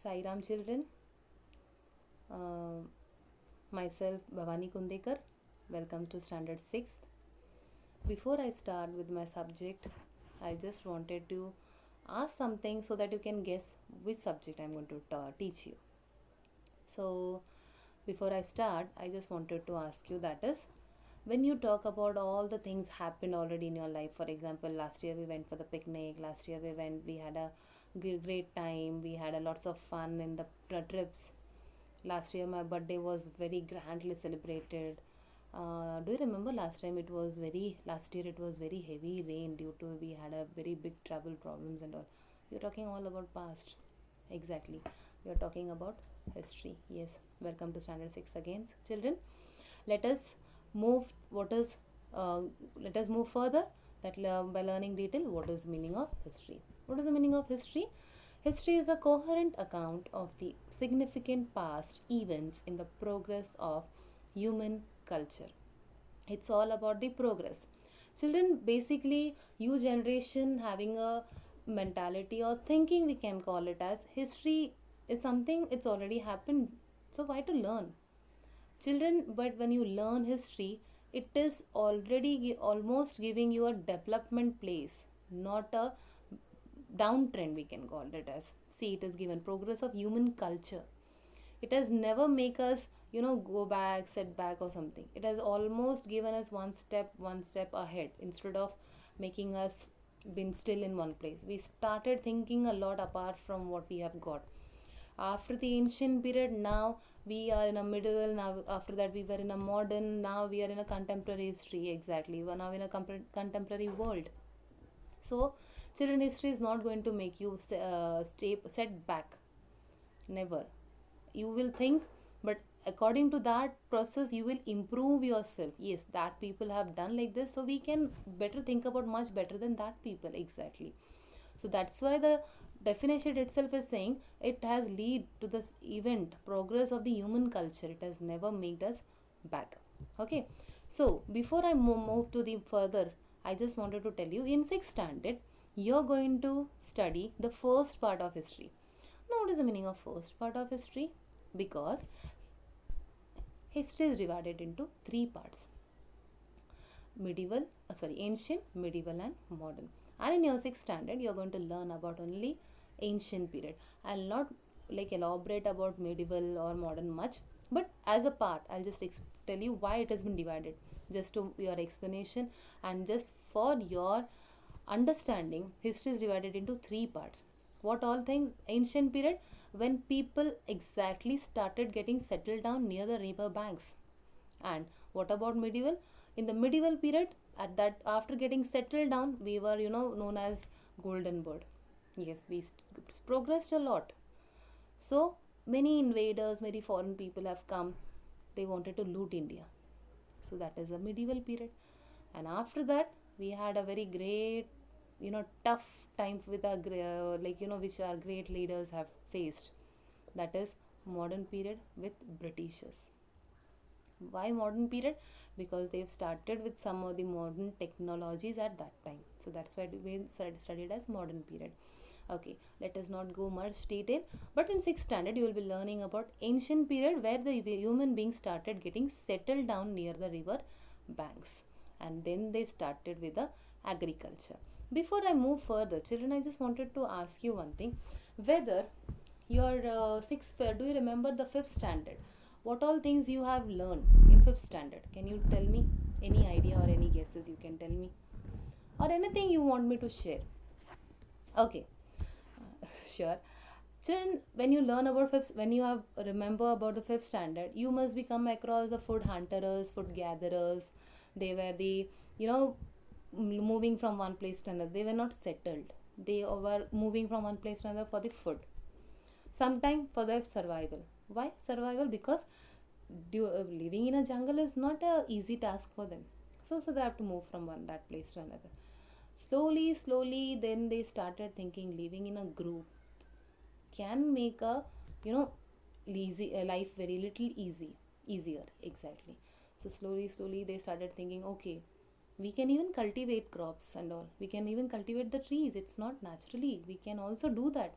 Sai Ram children, uh, myself Bhavani Kundekar. Welcome to Standard 6th. Before I start with my subject, I just wanted to ask something so that you can guess which subject I'm going to teach you. So, before I start, I just wanted to ask you, that is, when you talk about all the things happened already in your life, for example, last year we went for the picnic, last year we had a great time, we had a lots of fun in the trips. Last year my birthday was very grandly celebrated. Do you remember last year it was very heavy rain due to we had a very big travel problems and all. You're talking all about past. Exactly. You're talking about history. Yes. Welcome to standard 6 again, children. Let us move what is let us move further by learning detail what is the meaning of history. What is the meaning of history? History is a coherent account of the significant past events in the progress of human culture. It's all about the progress. Children, basically, you generation having a mentality or thinking, we can call it as history is something it's already happened. So why to learn? Children, but when you learn history, it is already almost giving you a development place, not a downtrend, we can call it as. See, it is given progress of human culture. It has never make us, go back, set back or something. It has almost given us one step ahead, instead of making us been still in one place. We started thinking a lot apart from what we have got. After the ancient period, now we are in a medieval, now after that we were in a modern, now we are in a contemporary history. Exactly, we're now in a contemporary world. So children, history is not going to make you stay set back. Never. You will think, but according to that process you will improve yourself. Yes, that people have done like this, so we can better think about much better than that people. Exactly. So that's why the definition itself is saying it has lead to this event progress of the human culture. It has never made us back. Okay. So before I move to the further, I just wanted to tell you, in 6th standard you're going to study the first part of history. Now what is the meaning of first part of history? Because history is divided into three parts: ancient, medieval, and modern. And in your 6th standard, you're going to learn about only ancient period. I'll not like elaborate about medieval or modern much, but as a part, I'll just tell you why it has been divided, just to your explanation and just for your understanding. History is divided into three parts. What all things? Ancient period, when people exactly started getting settled down near the river banks. And what about medieval? In the medieval period, at that after getting settled down, we were known as golden bird. Yes, we progressed a lot. So many invaders, many foreign people have come. They wanted to loot India. So that is the medieval period. And after that, we had a very great, tough time with our which our great leaders have faced. That is modern period with Britishers. Why modern period? Because they've started with some of the modern technologies at that time. So that's why we studied as modern period. Okay, let us not go much detail, but in 6th standard you will be learning about ancient period, where the human beings started getting settled down near the river banks, and then they started with the agriculture. Before I move further, children, I just wanted to ask you one thing, whether your sixth, do you remember the 5th standard? What all things you have learned in 5th standard? Can you tell me? Any idea or any guesses you can tell me? Or anything you want me to share? Okay, sure. Children, when you learn about fifth, when you have remember about the 5th standard, you must be come across the food hunters, food gatherers. They were the, you know, moving from one place to another. They were not settled. They were moving from one place to another for the food. Sometime for their survival. Why survival? Because living in a jungle is not a easy task for them. So they have to move from one that place to another. Slowly, then they started thinking living in a group can make a you know easy life very little easier. Exactly. So slowly they started thinking, okay, we can even cultivate crops and all, we can even cultivate the trees. It's not naturally, we can also do that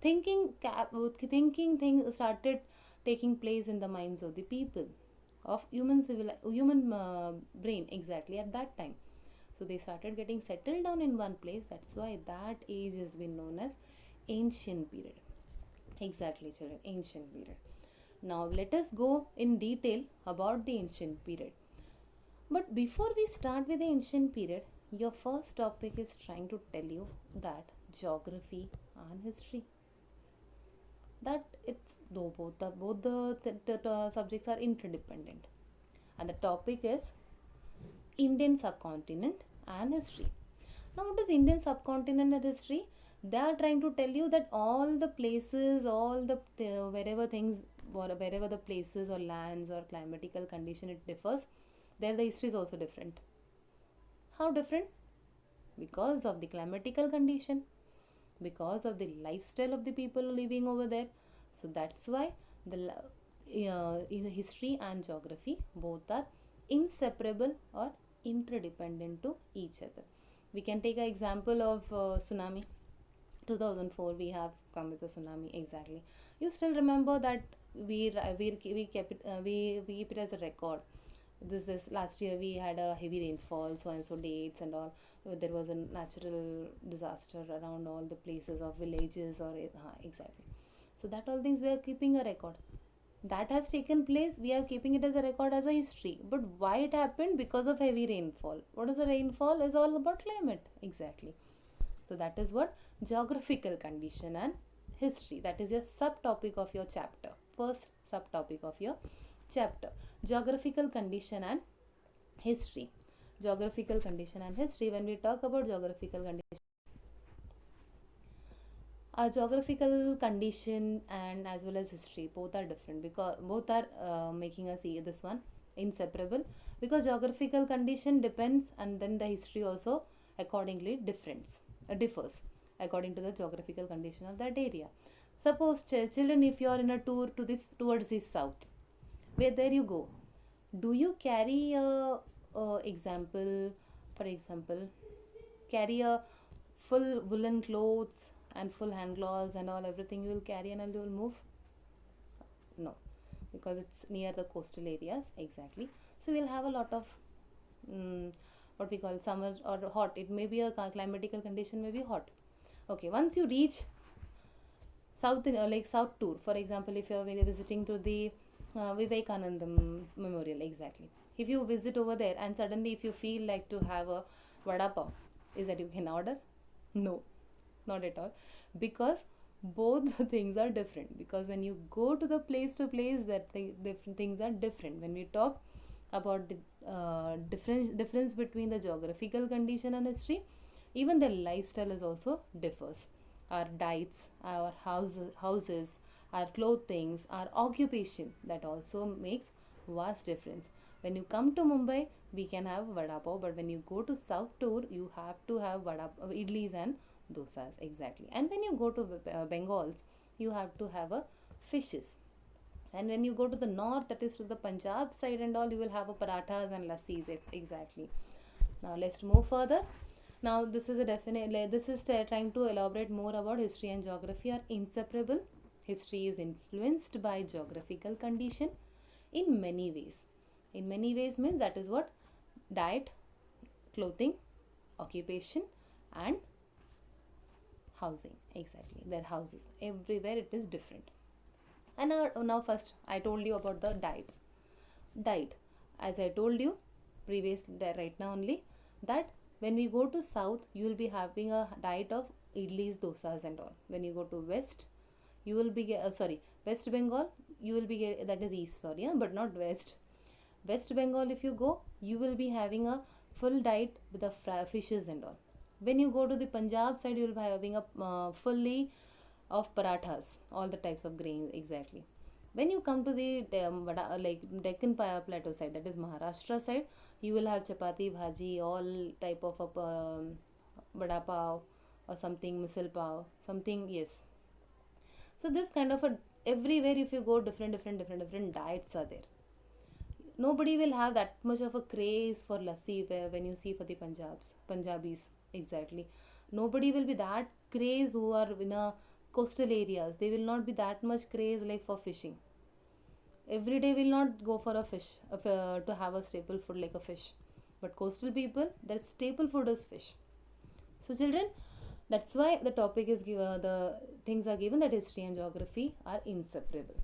thinking things started taking place in the minds of the people of human brain exactly at that time. So they started getting settled down in one place. That's why that age has been known as ancient period. Exactly, children, ancient period. Now let us go in detail about the ancient period. But before we start with the ancient period, your first topic is trying to tell you that geography and history, that it's though both the subjects are interdependent, and the topic is Indian subcontinent and history. Now, what is Indian subcontinent and history? They are trying to tell you that all the places, wherever things, or wherever the places or lands or climatical condition it differs, there the history is also different. How different? Because of the climatical condition, because of the lifestyle of the people living over there. So that's why the history and geography both are inseparable or interdependent to each other. We can take an example of tsunami. 2004 we have come with a tsunami exactly. You still remember that we kept it, we keep it as a record. This last year we had a heavy rainfall, so and so dates and all. There was a natural disaster around all the places of villages or exactly. So that all things we are keeping a record. That has taken place. We are keeping it as a record as a history. But why it happened? Because of heavy rainfall. What is the rainfall? Is all about climate exactly. So that is what geographical condition and history. That is your subtopic of your chapter. First subtopic of your chapter, geographical condition and history. Geographical condition and history. When we talk about geographical condition, geographical condition and as well as history both are different, because both are making us see this one inseparable, because geographical condition depends and then the history also accordingly differs according to the geographical condition of that area. Suppose children, if you are in a tour to this towards the south, where there you go, do you carry example for example carry a full woolen clothes and full hand gloves and all everything you will carry and you will move? No, because it's near the coastal areas exactly. So we'll have a lot of what we call summer or hot. It may be a climatical condition, may be hot. Okay, once you reach south in like south tour, for example, if you are visiting to the Vivekanandam Memorial exactly, if you visit over there and suddenly if you feel like to have a vada pav, is that you can order? No, not at all, because both the things are different. Because when you go to the place that different things are different. When we talk about the difference between the geographical condition and history, even the lifestyle is also differs. Our diets, our houses, our clothings, our occupation, that also makes vast difference. When you come to Mumbai, we can have vada pav, but when you go to south tour, you have to have idlis and dosas exactly. And when you go to Bengals, you have to have a fishes. And when you go to the north, that is to the Punjab side and all, you will have a parathas and lassis exactly. Now let's move further. Now this is a definite, this is trying to elaborate more about history and geography are inseparable. History is influenced by geographical condition in many ways. In many ways means that is what? Diet, clothing, occupation and housing exactly. Their houses, everywhere it is different. And now first I told you about the diet. As I told you previously right now only, that when we go to south you will be having a diet of idlis, dosas and all. When you go to west, you will be West Bengal, you will be that is east, sorry, but not west. West Bengal, if you go, you will be having a full diet with the fishes and all. When you go to the Punjab side, you will be having a fully of parathas, all the types of grains exactly. When you come to the like Deccan Plateau side, that is Maharashtra side, you will have chapati, bhaji, all type of vada pav or something, misal pav, something, yes. So this kind of a, everywhere if you go, different diets are there. Nobody will have that much of a craze for lassi when you see for the Punjabis exactly. Nobody will be that craze who are in a coastal areas, they will not be that much craze like for fishing. Every day will not go for a fish to have a staple food like a fish, but coastal people, their staple food is fish. So children, that's why the topic is given, the things are given, that history and geography are inseparable.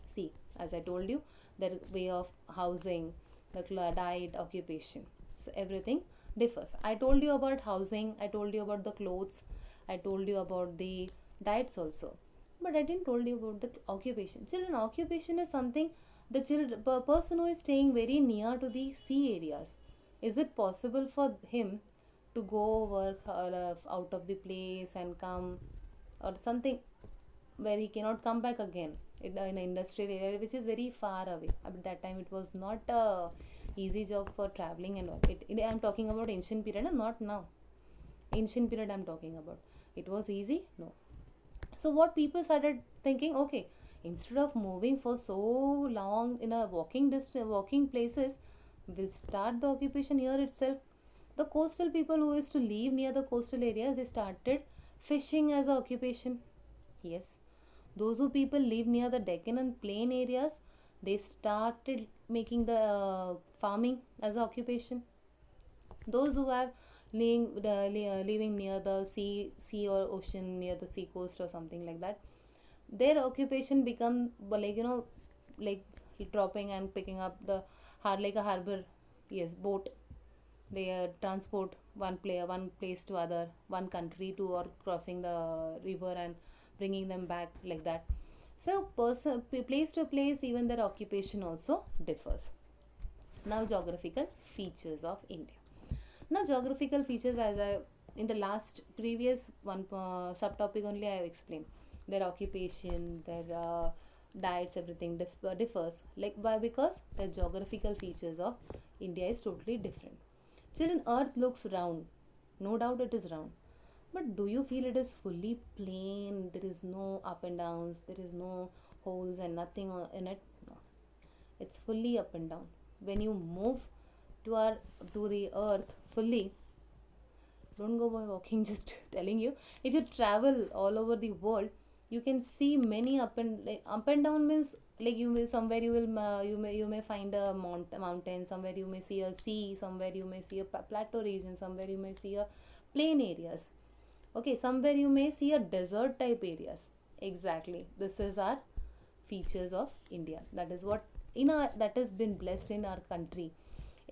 See, as I told you, their way of housing, the diet, occupation, so everything differs. I told you about housing, I told you about the clothes, I told you about the diets also, but I didn't told you about the occupation. Children, occupation is something, the person who is staying very near to the sea areas, is it possible for him to go work out of the place and come, or something where he cannot come back again in an industrial area which is very far away? At that time it was not a easy job for traveling and all. I'm talking about ancient period and not now. Ancient period I'm talking about. It was easy? No. So what people started thinking, okay, instead of moving for so long in a walking distance, walking places, we'll start the occupation here itself. The coastal people who used to live near the coastal areas, they started fishing as an occupation. Yes, those who people live near the Deccan and plain areas, they started making the farming as an occupation. Those who have living near the sea or ocean, near the sea coast or something like that, their occupation become like, like dropping and picking up the like a harbor, yes, boat. They transport one place to other, one country to, or crossing the river and bringing them back, like that. So place to place, even their occupation also differs. Now geographical features of India. Now geographical features, as I in the last previous one subtopic only I have explained, their occupation, their diets, everything differs, like by because the geographical features of India is totally different. Children, earth looks round, no doubt it is round, but do you feel it is fully plain? There is no up and downs, there is no holes and nothing in it. No, it's fully up and down. When you move to our to the earth fully, don't go by walking, just telling you, if you travel all over the world, you can see many up and down means, like you will somewhere you will you may find a mountain, somewhere you may see a sea, somewhere you may see a plateau region, somewhere you may see a plain areas. Okay, somewhere you may see a desert type areas. Exactly, this is our features of India. That is what in our, that has been blessed in our country.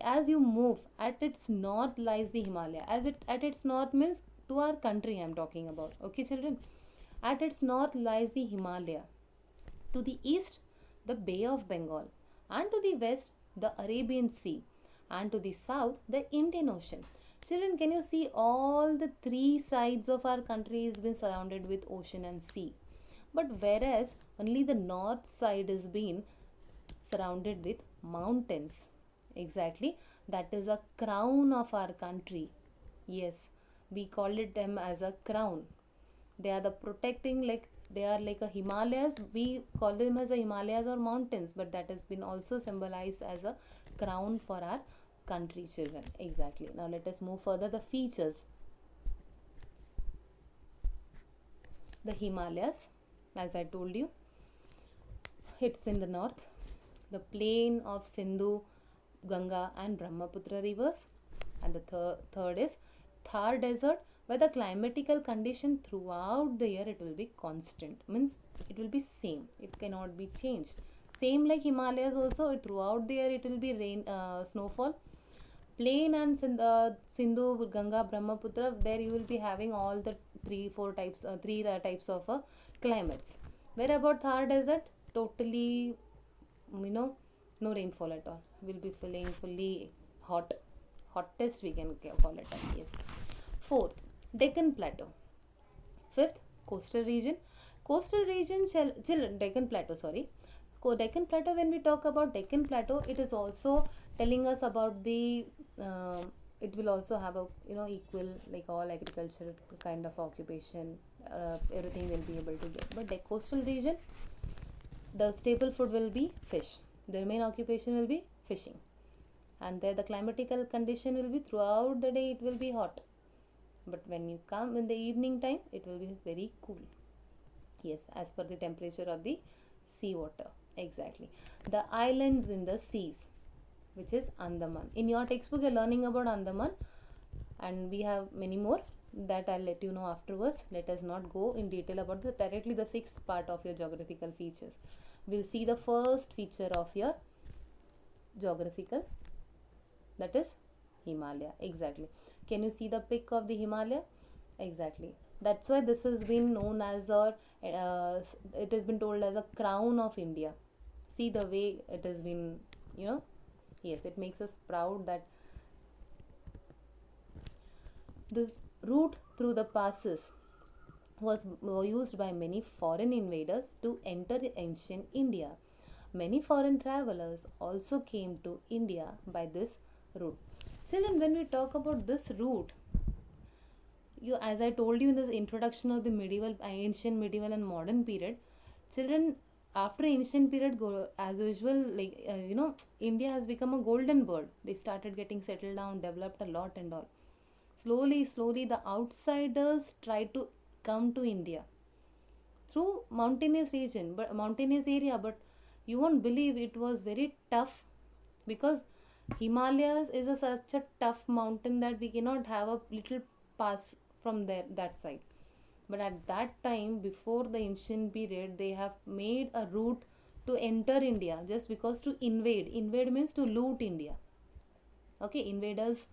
As you move, at its north lies the Himalaya. As it at its north means to our country I'm talking about. Okay children, at its north lies the Himalaya, to the east the Bay of Bengal, and to the west the Arabian Sea, and to the south the Indian Ocean. Children, can you see all the three sides of our country has been surrounded with ocean and sea, but whereas only the north side is been surrounded with mountains. Exactly, that is a crown of our country. Yes, we call it them as a crown. They are the protecting, like they are like a Himalayas, we call them as a Himalayas or mountains, but that has been also symbolized as a crown for our country. Children, exactly. Now let us move further. The features. The Himalayas, as I told you, it's in the north. The plain of Sindhu, Ganga and Brahmaputra rivers. And the third is Thar desert, where the climatical condition throughout the year it will be constant, means it will be same, it cannot be changed. Same like Himalayas also, throughout the year it will be rain, snowfall. Plain and Sindhu, Ganga, Brahmaputra, there you will be having all the three types of climates. Where about Thar desert, totally, no rainfall at all, will be feeling fully hot, hottest we can call it. Yes. Fourth, Deccan Plateau. Fifth, coastal region. Coastal region, children, Deccan Plateau, sorry. Deccan Plateau, when we talk about Deccan Plateau, it is also telling us about the, it will also have a, equal, like all agriculture kind of occupation, everything will be able to get. But the coastal region, the staple food will be fish. Their main occupation will be fishing. And there the climatical condition will be throughout the day, it will be hot. But when you come in the evening time, it will be very cool. Yes, as per the temperature of the sea water. Exactly. The islands in the seas, which is Andaman. In your textbook, you're learning about Andaman, and we have many more that I'll let you know afterwards. Let us not go in detail about the directly the sixth part of your geographical features. We'll see the first feature of your geographical, that is Himalaya. Exactly. Can you see the peak of the Himalaya? Exactly. That's why this has been known as it has been told as a crown of India. See the way it has been, you know. Yes, it makes us proud that the route through the passes was used by many foreign invaders to enter ancient India. Many foreign travelers also came to India by this route. Children, when we talk about this route, you, as I told you in the introduction of the medieval, ancient, medieval, and modern period, children, after ancient period, go as usual, like India has become a golden bird. They started getting settled down, developed a lot and all. Slowly, the outsiders tried to come to India through mountainous region, but mountainous area. But you won't believe it was very tough, because Himalayas is such a tough mountain that we cannot have a little pass from there that side. But at that time, before the ancient period, they have made a route to enter India, just because to invade. Invade means to loot India. Okay, invaders,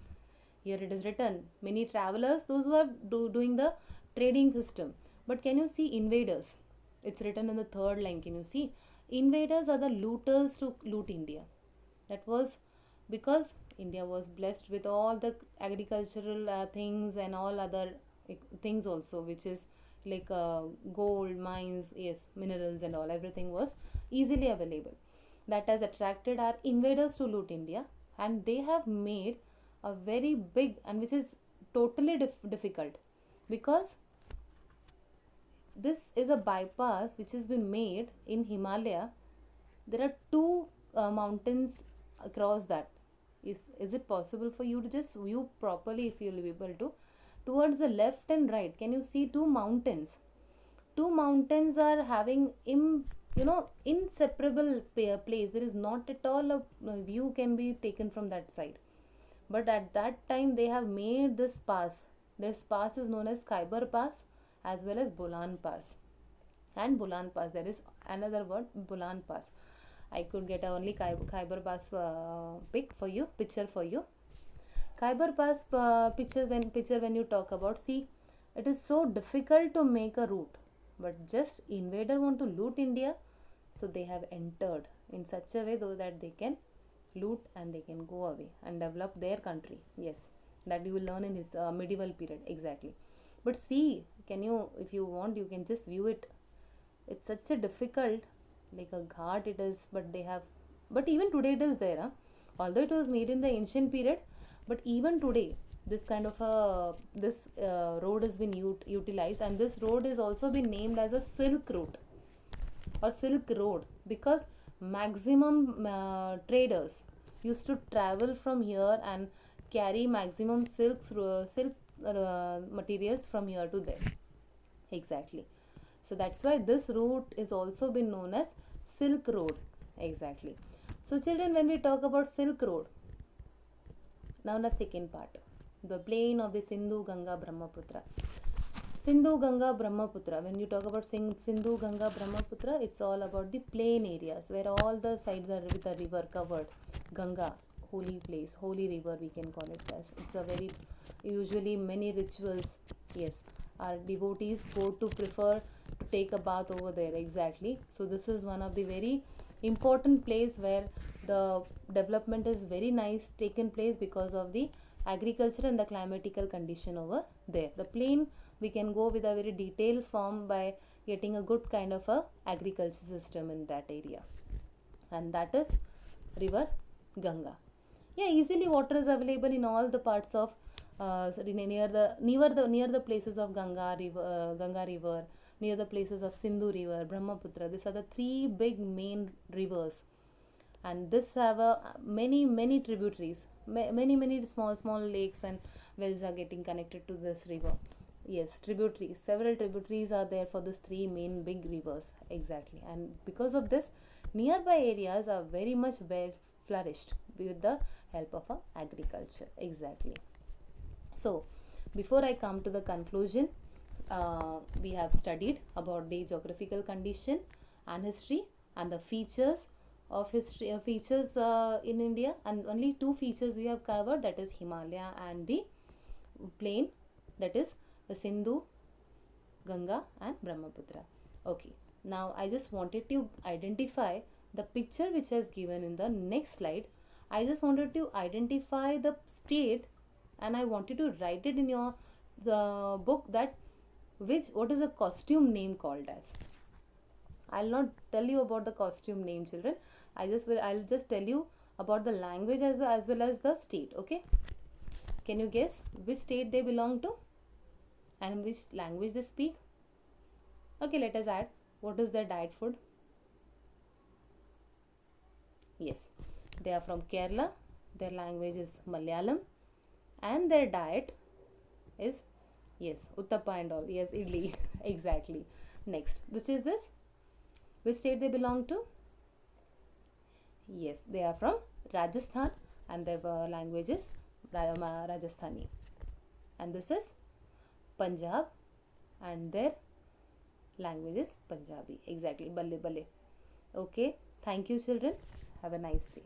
here it is written, many travelers, those who are doing the trading system. But can you see invaders? It's written in the third line. Can you see? Invaders are the looters to loot India. That was because India was blessed with all the agricultural things and all other things also, which is like gold, mines, yes, minerals and all. Everything was easily available. That has attracted our invaders to loot India, and they have made a very big, and which is totally difficult, because this is a bypass which has been made in Himalaya. There are two mountains across that. Is it possible for you to just view properly, if you will be able to? Towards the left and right, can you see two mountains? Two mountains are having inseparable place. There is not at all a view can be taken from that side. But at that time, they have made this pass. This pass is known as Khyber Pass, as well as Bolan Pass. And Bolan Pass, there is another word, Bolan Pass. I could get only Khyber Pass picture for you. Khyber Pass picture when you talk about, see, it is so difficult to make a route, but just invader want to loot India, so they have entered in such a way though that they can loot and they can go away and develop their country. Yes, that you will learn in his medieval period. Exactly. But see, can you, if you want, you can just view it. It's such a difficult, like a ghat it is, but they have, but even today it is there, huh? Although it was made in the ancient period, but even today this kind of a this road has been utilized, and this road is also been named as a silk route or silk road, because maximum traders used to travel from here and carry maximum silk materials from here to there. Exactly. So that's why this route is also been known as Silk Road. Exactly. So children, when we talk about Silk Road, now the second part, the plain of the Sindhu, Ganga, Brahmaputra. Sindhu, Ganga, Brahmaputra. When you talk about Sindhu, Ganga, Brahmaputra, it's all about the plain areas where all the sides are with a river covered. Ganga, holy place, holy river we can call it as. It's a very, usually many rituals, yes, our devotees go to prefer to take a bath over there. Exactly. So this is one of the very important place where the development is very nice taken place because of the agriculture and the climatical condition over there. The plain we can go with a very detailed form by getting a good kind of a agriculture system in that area, and that is river Ganga. Yeah, easily water is available in all the parts of near the places of Ganga river, near the places of Sindhu river, Brahmaputra. These are the three big main rivers, and this have many tributaries. Many small lakes and wells are getting connected to this river. Yes, tributaries. Several tributaries are there for these three main big rivers. Exactly. And because of this, nearby areas are very much well flourished with the help of agriculture. Exactly. So, before I come to the conclusion, we have studied about the geographical condition and history and the features of history features in India, and only two features we have covered, that is Himalaya and the plain, that is the Sindhu, Ganga and Brahmaputra. Okay, now I just wanted to identify the picture which is given in the next slide. I just wanted to identify the state, and I wanted to write it in your the book, that what is the costume name called as. I'll not tell you about the costume name, children. I'll just tell you about the language as well as the state. Okay, can you guess which state they belong to and which language they speak? Okay, let us add. What is their diet food? Yes, they are from Kerala. Their language is Malayalam, and their diet is, yes, uttappa and all. Yes, idli. Exactly. Next, which is this? Which state they belong to? Yes, they are from Rajasthan, and their language is Rajasthani. And this is Punjab, and their language is Punjabi. Exactly. Balle balle. Okay. Thank you, children. Have a nice day.